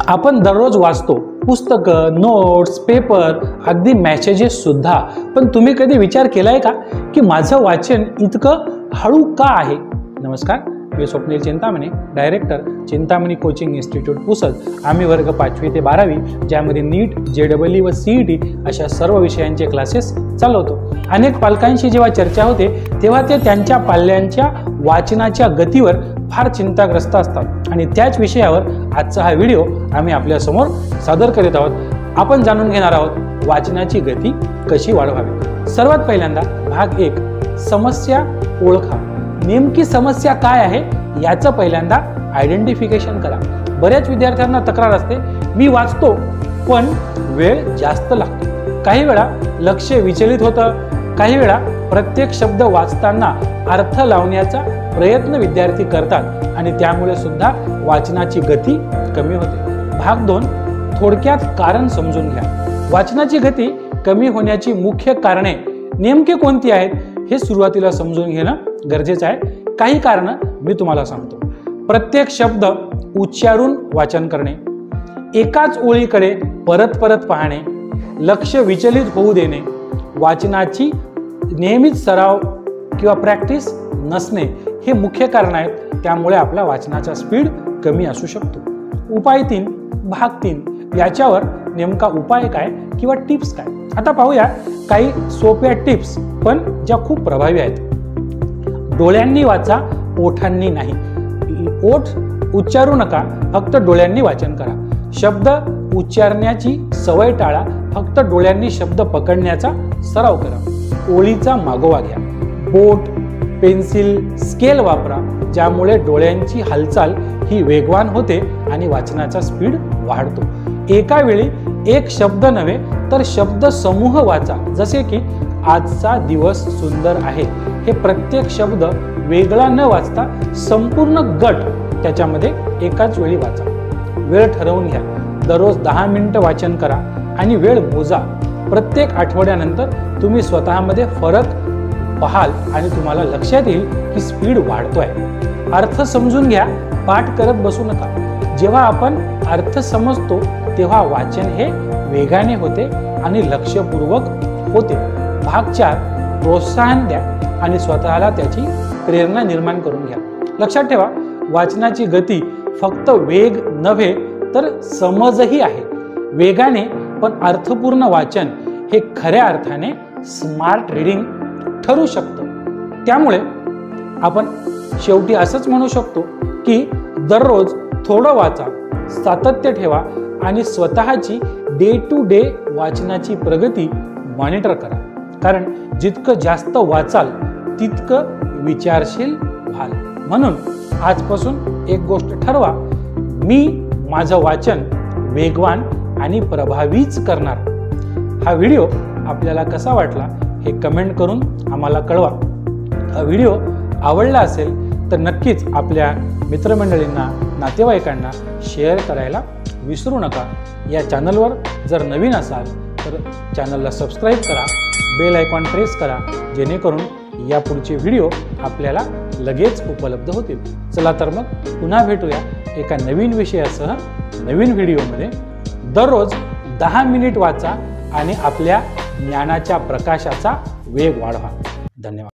आपण दररोज वाचतो पुस्तकं, नोट्स, पेपर, अगदी मेसेजेस सुद्धा। पण तुम्ही कधी विचार केलाय का की माझं वाचन इतकं हळू का आहे? नमस्कार, मी Swapnil Chintamani, director Chintamani coaching institute Pusad. आम्ही वर्ग 5वी ते 12वी ज्यामध्ये नीट, JEE व CET अशा सर्व विषयांचे क्लासेस चालवतो। अनेक पालकांशी जेव्हा चर्चा होते तेव्हा ते त्यांच्या पाल्यांच्या वाचनाच्या गतीवर फार चिंताग्रस्त असतात आणि त्याच विषयावर आजचा हा व्हिडिओ आम्ही आपल्या समोर सादर करीत आहोत। आपण जाणून घेणार आहोत वाचनाची गती कशी वाढवावी। सर्वात पहिल्यांदा भाग 1, समस्या ओळखा। नेमकी समस्या काय आहे याचं पहिल्यांदा आयडेंटिफिकेशन करा। बऱ्याच विद्यार्थ्यांना तक्रार असते, मी वाचतो पण वेळ जास्त लागतो, काही वेळा लक्ष विचलित होतं, काही वेळा प्रत्येक शब्द वाचताना अर्थ लावण्याचा प्रयत्न विद्यार्थी करतात आणि त्यामुळे सुद्धा वाचनाची गती कमी होते। भाग 2, थोडक्यात कारण समजून घ्या। वाचनाची गती कमी होण्याची मुख्य कारणे नेमके कोणती आहेत हे सुरुवातीला समजून घेणं गरजेचं आहे। काही कारणं मी तुम्हाला सांगतो। प्रत्येक शब्द उच्चारून वाचन करणे, एकाच ओळीकडे परत परत पाहणे, लक्ष विचलित होऊ देणे, वाचनाची नियमित सराव किंवा प्रॅक्टिस नसणे हे मुख्य कारण आहेत। त्यामुळे आपला वाचनाचा स्पीड कमी असू शकतो। उपाय 3, भाग 3, याच्यावर नेमका उपाय काय किंवा टिप्स काय। आता पाहूया काही सोप्या टिप्स पण ज्या खूप प्रभावी आहेत। डोळ्यांनी वाचा, ओठांनी नाही। ओठ उच्चारू नका, फक्त डोळ्यांनी वाचन करा। शब्द उच्चारण्याची सवय टाळा, फक्त डोळ्यांनी शब्द पकडण्याचा सराव करा। ओळीचा मागोवा घ्या। बोट, पेन्सिल, स्केल वापरा, ज्यामुळे डोळ्यांची हालचाल ही वेगवान होते आणि वाचनाचा स्पीड वाढतो। एका वेळी एक शब्द नव्हे तर शब्द समूह वाचा, जसे की आजचा दिवस सुंदर आहे। हे प्रत्येक शब्द वेगळा न वाचता संपूर्ण गट त्याच्यामध्ये एकाच वेळी वाचा। वेळ ठरवून घ्या, दररोज 10 मिनिटं वाचन करा आणि वेळ मोजा। प्रत्येक आठवड्यानंतर तुम्ही स्वतःमध्ये फरक पाहाल आणि तुम्हाला लक्षात येईल की स्पीड वाढतोय। अर्थ समजून घ्या, पाठ करत बसू नका। जेव्हा आपण अर्थ समजतो तेव्हा वाचन हे वेगाने होते आणि लक्षपूर्वक होते। भाग 4, प्रोत्साहन द्या आणि स्वतःला त्याची प्रेरणा निर्माण करून घ्या। लक्षात ठेवा, वाचनाची गती फक्त वेग नव्हे तर समजही आहे। वेगाने पण अर्थपूर्ण वाचन हे खऱ्या अर्थाने स्मार्ट रीडिंग ठरू शकतं। त्यामुळे आपण शेवटी असंच म्हणू शकतो की दररोज थोडं वाचा, सातत्य ठेवा आणि स्वतःची डे टू डे वाचनाची प्रगती मॉनिटर करा। कारण जितकं जास्त वाचाल तितकं विचारशील व्हाल। म्हणून आजपासून एक गोष्ट ठरवा, मी माझं वाचन वेगवान आणि प्रभावीच करणार। हा व्हिडिओ आपल्याला कसा वाटला हे कमेंट करून आम्हाला कळवा। हा व्हिडिओ आवडला असेल तर नक्कीच आपल्या मित्रमंडळींना, नातेवाईकांना शेअर करायला विसरू नका। या चॅनलवर जर नवीन असाल तर चॅनलला सबस्क्राईब करा, बेल आयकॉन प्रेस करा, जेणेकरून यापुढचे व्हिडिओ आपल्याला लगेच उपलब्ध होतील। चला तर मग पुन्हा भेटूया एका नवीन विषयासह नवीन व्हिडिओमध्ये। दररोज 10 मिनिट वाचा आणि आपल्या ज्ञानाच्या प्रकाशाचा वेग वाढवा। धन्यवाद।